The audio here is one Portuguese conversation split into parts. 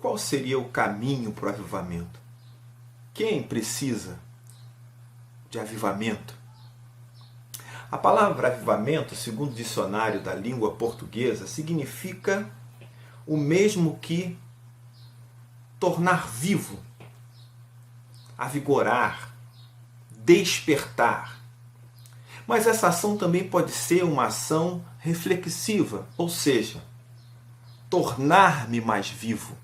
qual seria o caminho para o avivamento? Quem precisa de avivamento? A palavra avivamento, segundo o dicionário da língua portuguesa, significa o mesmo que tornar vivo, avigorar, despertar. Mas essa ação também pode ser uma ação reflexiva, ou seja, tornar-me mais vivo,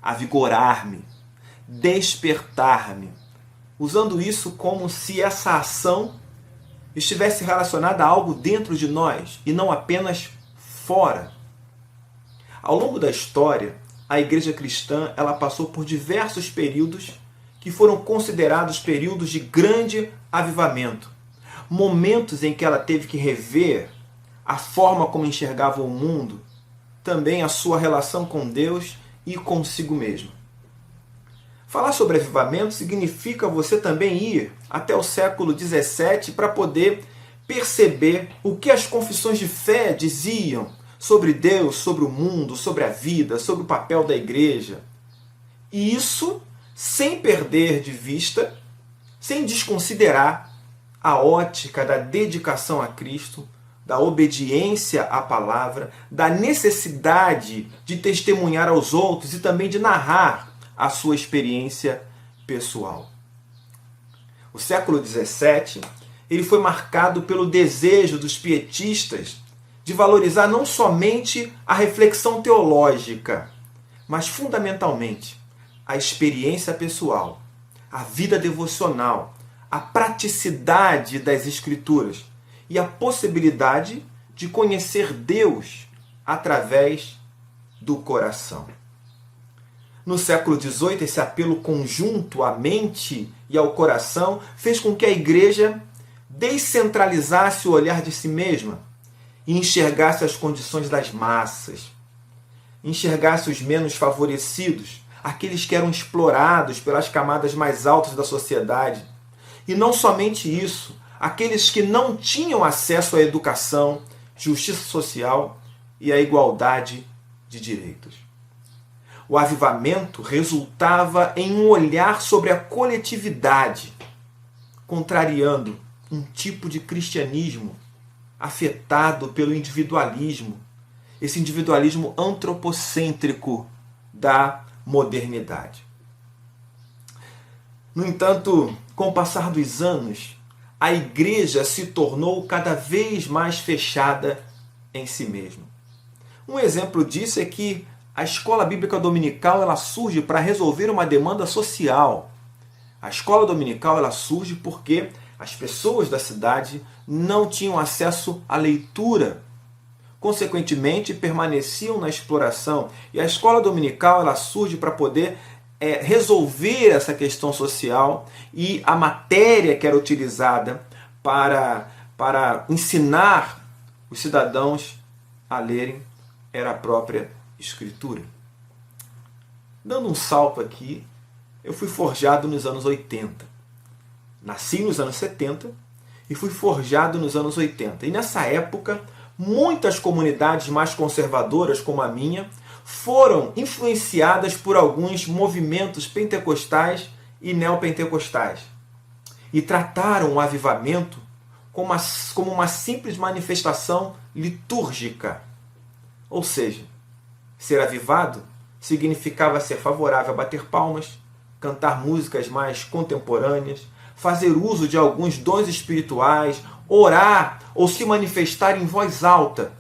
avigorar-me, despertar-me, usando isso como se essa ação estivesse relacionada a algo dentro de nós e não apenas fora. Ao longo da história, a igreja cristã ela passou por diversos períodos que foram considerados períodos de grande avivamento. Momentos em que ela teve que rever a forma como enxergava o mundo, também a sua relação com Deus e consigo mesmo. Falar sobre avivamento significa você também ir até o século XVII para poder perceber o que as confissões de fé diziam sobre Deus, sobre o mundo, sobre a vida, sobre o papel da igreja. E isso sem perder de vista, sem desconsiderar a ótica da dedicação a Cristo, da obediência à palavra, da necessidade de testemunhar aos outros e também de narrar a sua experiência pessoal. O século XVII ele foi marcado pelo desejo dos pietistas de valorizar não somente a reflexão teológica, mas fundamentalmente a experiência pessoal, a vida devocional, a praticidade das Escrituras e a possibilidade de conhecer Deus através do coração. No século XVIII, esse apelo conjunto à mente e ao coração fez com que a igreja descentralizasse o olhar de si mesma e enxergasse as condições das massas, enxergasse os menos favorecidos, aqueles que eram explorados pelas camadas mais altas da sociedade. E não somente isso, aqueles que não tinham acesso à educação, justiça social e à igualdade de direitos. O avivamento resultava em um olhar sobre a coletividade, contrariando um tipo de cristianismo afetado pelo individualismo, esse individualismo antropocêntrico da modernidade. No entanto, com o passar dos anos, a igreja se tornou cada vez mais fechada em si mesma. Um exemplo disso é que a escola bíblica dominical ela surge para resolver uma demanda social. A escola dominical ela surge porque as pessoas da cidade não tinham acesso à leitura. Consequentemente, permaneciam na exploração. E a escola dominical ela surge para poder resolver essa questão social, e a matéria que era utilizada para ensinar os cidadãos a lerem era a própria Escritura. Dando um salto aqui, eu fui forjado nos anos 80. Nasci nos anos 70 e fui forjado nos anos 80. E nessa época, muitas comunidades mais conservadoras, como a minha, foram influenciadas por alguns movimentos pentecostais e neopentecostais. E trataram o avivamento como uma simples manifestação litúrgica. Ou seja, ser avivado significava ser favorável a bater palmas, cantar músicas mais contemporâneas, fazer uso de alguns dons espirituais, orar ou se manifestar em voz alta.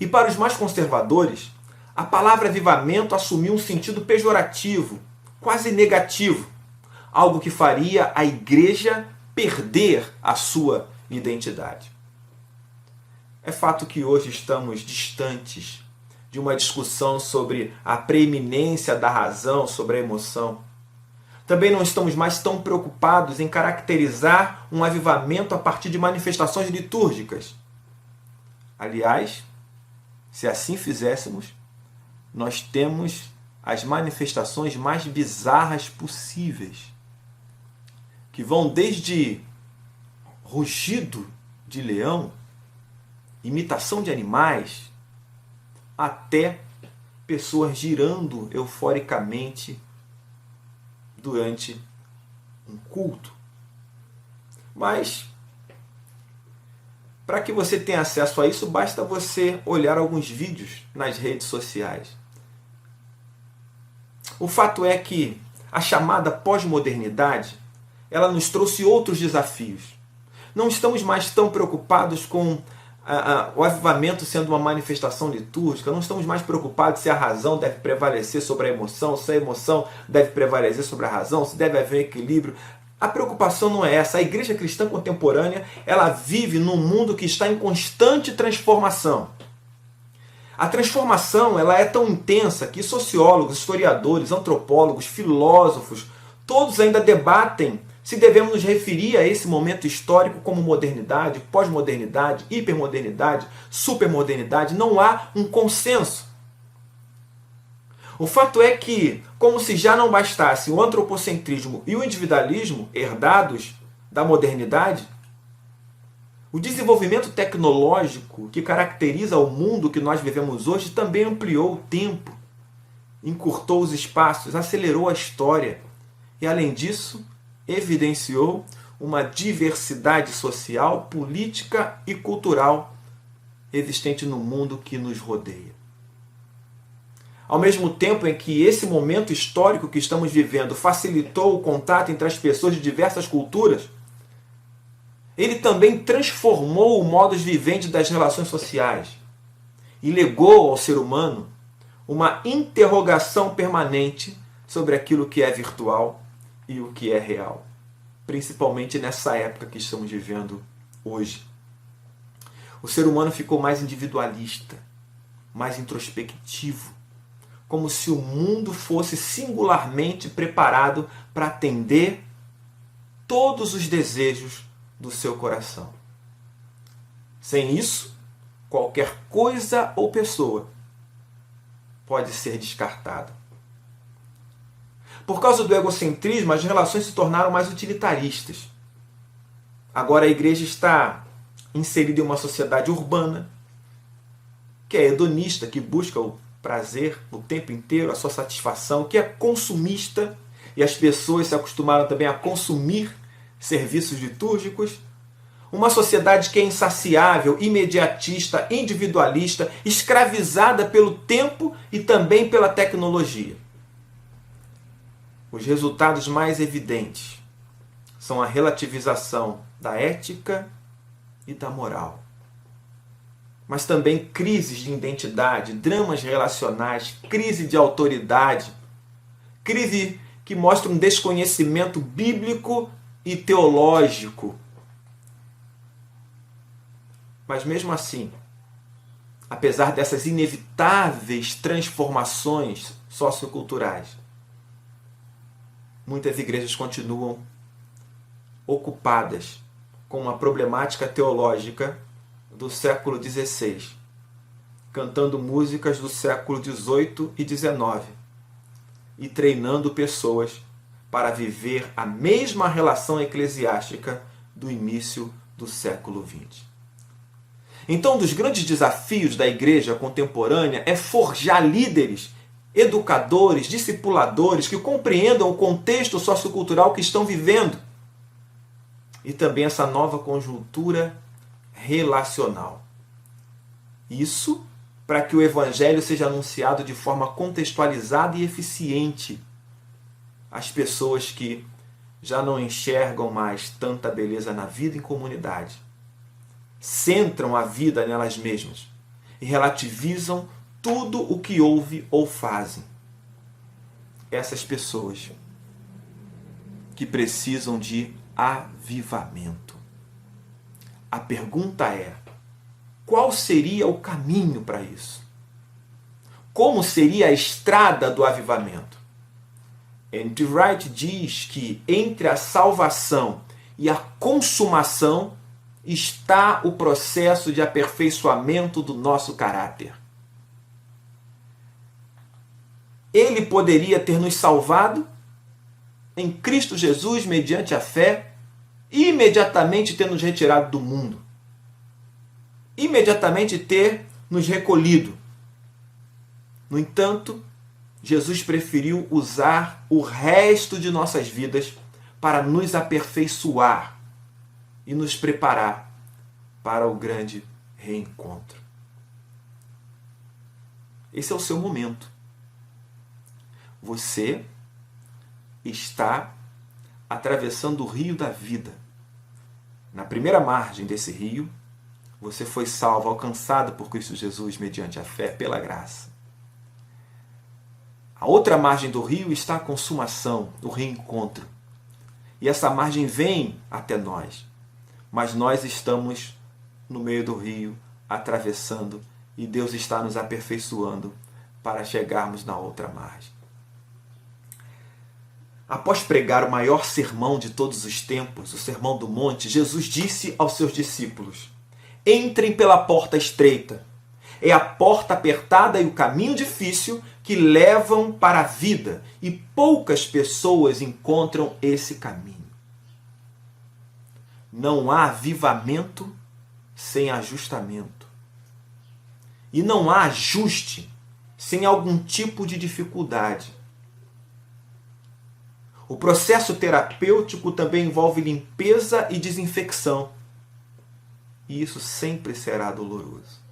E para os mais conservadores, a palavra avivamento assumiu um sentido pejorativo, quase negativo, algo que faria a igreja perder a sua identidade. É fato que hoje estamos distantes de uma discussão sobre a preeminência da razão sobre a emoção. Também não estamos mais tão preocupados em caracterizar um avivamento a partir de manifestações litúrgicas. Aliás, se assim fizéssemos, nós temos as manifestações mais bizarras possíveis, que vão desde rugido de leão, imitação de animais, até pessoas girando euforicamente durante um culto. Mas, para que você tenha acesso a isso, basta você olhar alguns vídeos nas redes sociais. O fato é que a chamada pós-modernidade, ela nos trouxe outros desafios. Não estamos mais tão preocupados com o avivamento sendo uma manifestação litúrgica, não estamos mais preocupados se a razão deve prevalecer sobre a emoção, se a emoção deve prevalecer sobre a razão, se deve haver equilíbrio. A preocupação não é essa. A igreja cristã contemporânea, ela vive num mundo que está em constante transformação. A transformação, ela é tão intensa que sociólogos, historiadores, antropólogos, filósofos, todos ainda debatem se devemos nos referir a esse momento histórico como modernidade, pós-modernidade, hipermodernidade, supermodernidade. Não há um consenso. O fato é que, como se já não bastasse o antropocentrismo e o individualismo herdados da modernidade, o desenvolvimento tecnológico que caracteriza o mundo que nós vivemos hoje também ampliou o tempo, encurtou os espaços, acelerou a história e, além disso, evidenciou uma diversidade social, política e cultural existente no mundo que nos rodeia. Ao mesmo tempo em que esse momento histórico que estamos vivendo facilitou o contato entre as pessoas de diversas culturas, ele também transformou o modus vivendi das relações sociais e legou ao ser humano uma interrogação permanente sobre aquilo que é virtual e o que é real, principalmente nessa época que estamos vivendo hoje. O ser humano ficou mais individualista, mais introspectivo, como se o mundo fosse singularmente preparado para atender todos os desejos do seu coração. Sem isso, qualquer coisa ou pessoa pode ser descartada. Por causa do egocentrismo, as relações se tornaram mais utilitaristas. Agora a igreja está inserida em uma sociedade urbana, que é hedonista, que busca o prazer o tempo inteiro, a sua satisfação, que é consumista, e as pessoas se acostumaram também a consumir serviços litúrgicos. Uma sociedade que é insaciável, imediatista, individualista, escravizada pelo tempo e também pela tecnologia. Os resultados mais evidentes são a relativização da ética e da moral. Mas também crises de identidade, dramas relacionais, crise de autoridade, crise que mostra um desconhecimento bíblico e teológico. Mas mesmo assim, apesar dessas inevitáveis transformações socioculturais, muitas igrejas continuam ocupadas com uma problemática teológica do século XVI, cantando músicas do século XVIII e XIX e treinando pessoas para viver a mesma relação eclesiástica do início do século XX. Então, um dos grandes desafios da igreja contemporânea é forjar líderes, educadores, discipuladores que compreendam o contexto sociocultural que estão vivendo e também essa nova conjuntura relacional. Isso para que o Evangelho seja anunciado de forma contextualizada e eficiente às pessoas que já não enxergam mais tanta beleza na vida em comunidade, centram a vida nelas mesmas e relativizam tudo o que ouvem ou fazem. Essas pessoas que precisam de avivamento. A pergunta é: qual seria o caminho para isso? Como seria a estrada do avivamento? N.T. Wright diz que entre a salvação e a consumação está o processo de aperfeiçoamento do nosso caráter. Ele poderia ter nos salvado em Cristo Jesus mediante a fé e imediatamente ter nos retirado do mundo. Imediatamente ter nos recolhido No entanto, Jesus preferiu usar o resto de nossas vidas para nos aperfeiçoar e nos preparar para o grande reencontro. Esse é o seu momento. Você está atravessando o rio da vida. Na primeira margem desse rio, você foi salvo, alcançado por Cristo Jesus mediante a fé, pela graça. A outra margem do rio está a consumação, o reencontro. E essa margem vem até nós. Mas nós estamos no meio do rio, atravessando, e Deus está nos aperfeiçoando para chegarmos na outra margem. Após pregar o maior sermão de todos os tempos, o Sermão do Monte, Jesus disse aos seus discípulos: entrem pela porta estreita. É a porta apertada e o caminho difícil que levam para a vida, e poucas pessoas encontram esse caminho. Não há avivamento sem ajustamento. E não há ajuste sem algum tipo de dificuldade. O processo terapêutico também envolve limpeza e desinfecção. E isso sempre será doloroso.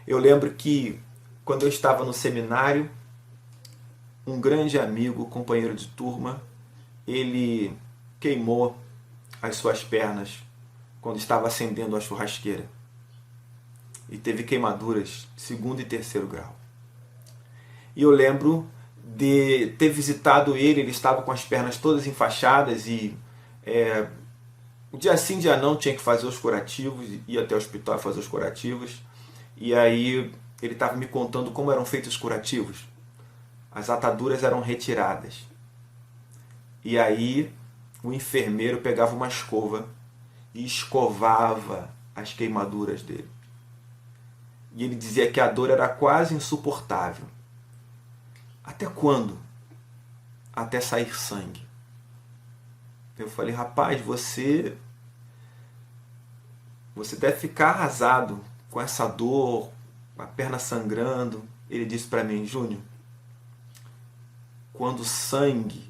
Eu lembro que, quando eu estava no seminário, um grande amigo, companheiro de turma, ele queimou as suas pernas quando estava acendendo a churrasqueira. E teve queimaduras de 2º e 3º grau. E eu lembro de ter visitado ele estava com as pernas todas enfaixadas e o dia sim, dia não, tinha que fazer os curativos, ia até o hospital fazer os curativos. E aí ele estava me contando como eram feitos os curativos. As ataduras eram retiradas. E aí o enfermeiro pegava uma escova e escovava as queimaduras dele. E ele dizia que a dor era quase insuportável. Até quando? Até sair sangue. Eu falei: rapaz, você deve ficar arrasado com essa dor, a perna sangrando. Ele disse para mim: Júnior, quando o sangue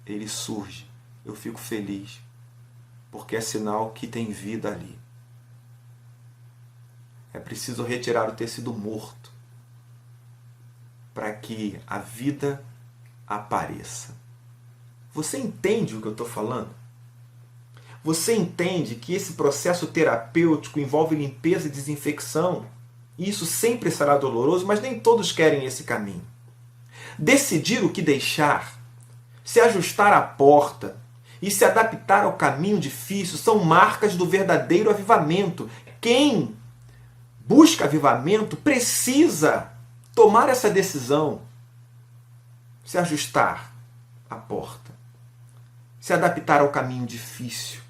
ele surge, eu fico feliz, porque é sinal que tem vida ali. É preciso retirar o tecido morto para que a vida apareça. Você entende o que eu estou falando? Você entende que esse processo terapêutico envolve limpeza e desinfecção? E isso sempre será doloroso, mas nem todos querem esse caminho. Decidir o que deixar, se ajustar à porta e se adaptar ao caminho difícil são marcas do verdadeiro avivamento. Quem busca avivamento precisa tomar essa decisão, se ajustar à porta, se adaptar ao caminho difícil,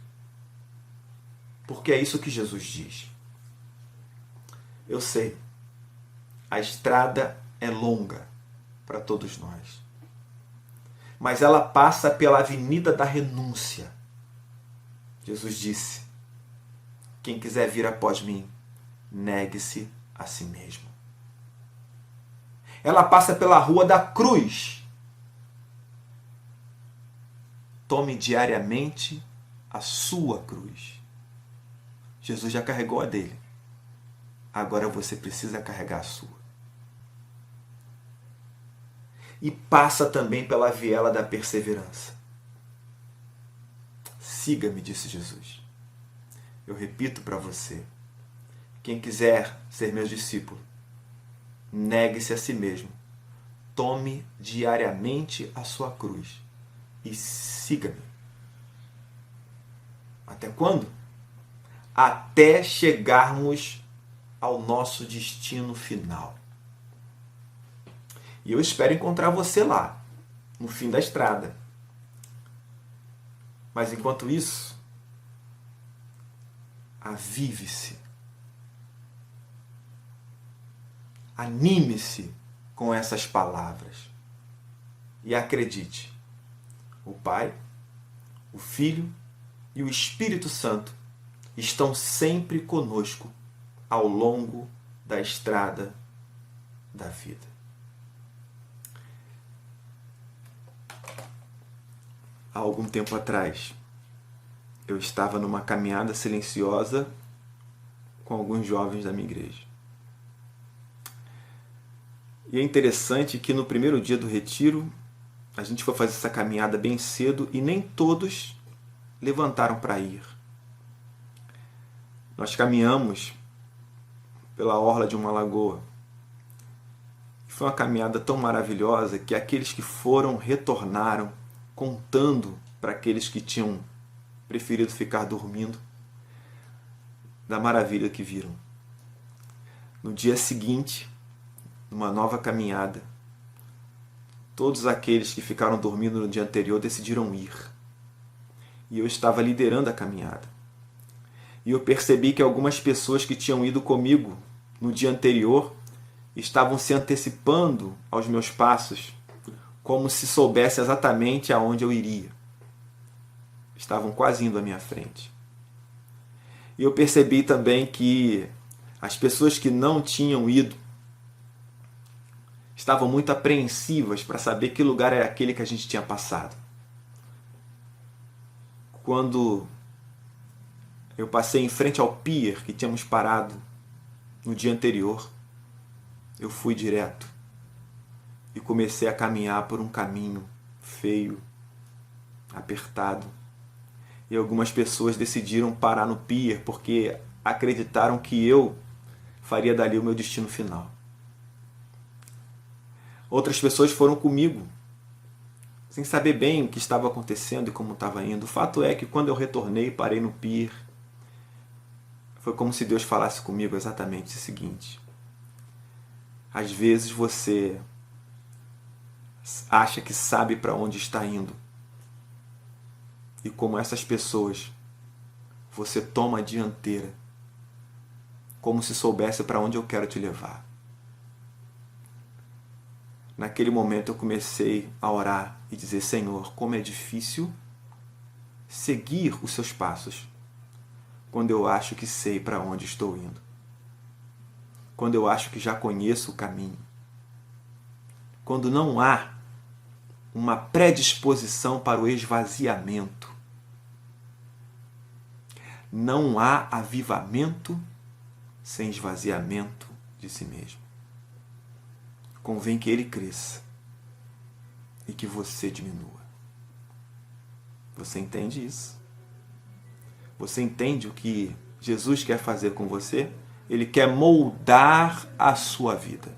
porque é isso que Jesus diz. Eu sei, a estrada é longa para todos nós, mas ela passa pela avenida da renúncia. Jesus disse: quem quiser vir após mim, negue-se a si mesmo. Ela passa pela rua da cruz. Tome diariamente a sua cruz. Jesus já carregou a dele. Agora você precisa carregar a sua. E passa também pela viela da perseverança. Siga-me, disse Jesus. Eu repito para você: quem quiser ser meu discípulo, negue-se a si mesmo, tome diariamente a sua cruz e siga-me. Até quando? Até chegarmos ao nosso destino final. E eu espero encontrar você lá, no fim da estrada. Mas enquanto isso, avive-se. Anime-se com essas palavras. E acredite, o Pai, o Filho e o Espírito Santo estão sempre conosco ao longo da estrada da vida. há algum tempo atrás, eu estava numa caminhada silenciosa com alguns jovens da minha igreja. E é interessante que no primeiro dia do retiro, a gente foi fazer essa caminhada bem cedo e nem todos levantaram para ir. Nós caminhamos pela orla de uma lagoa. Foi uma caminhada tão maravilhosa que aqueles que foram retornaram contando para aqueles que tinham preferido ficar dormindo da maravilha que viram. No dia seguinte, numa nova caminhada, todos aqueles que ficaram dormindo no dia anterior decidiram ir. E eu estava liderando a caminhada. E eu percebi que algumas pessoas que tinham ido comigo no dia anterior estavam se antecipando aos meus passos, como se soubesse exatamente aonde eu iria. Estavam quase indo à minha frente. E eu percebi também que as pessoas que não tinham ido estavam muito apreensivas para saber que lugar era aquele que a gente tinha passado. Quando eu passei em frente ao pier que tínhamos parado no dia anterior, eu fui direto e comecei a caminhar por um caminho feio, apertado. E algumas pessoas decidiram parar no pier porque acreditaram que eu faria dali o meu destino final. Outras pessoas foram comigo, sem saber bem o que estava acontecendo e como estava indo. O fato é que quando eu retornei e parei no pier, foi como se Deus falasse comigo exatamente o seguinte: às vezes você acha que sabe para onde está indo, e como essas pessoas, você toma a dianteira, como se soubesse para onde eu quero te levar. Naquele momento eu comecei a orar e dizer: Senhor, como é difícil seguir os seus passos quando eu acho que sei para onde estou indo, quando eu acho que já conheço o caminho, quando não há uma predisposição para o esvaziamento. Não há avivamento sem esvaziamento de si mesmo. Convém que ele cresça e que você diminua. Você entende isso? Você entende o que Jesus quer fazer com você? Ele quer moldar a sua vida.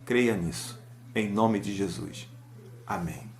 Creia nisso. Em nome de Jesus. Amém.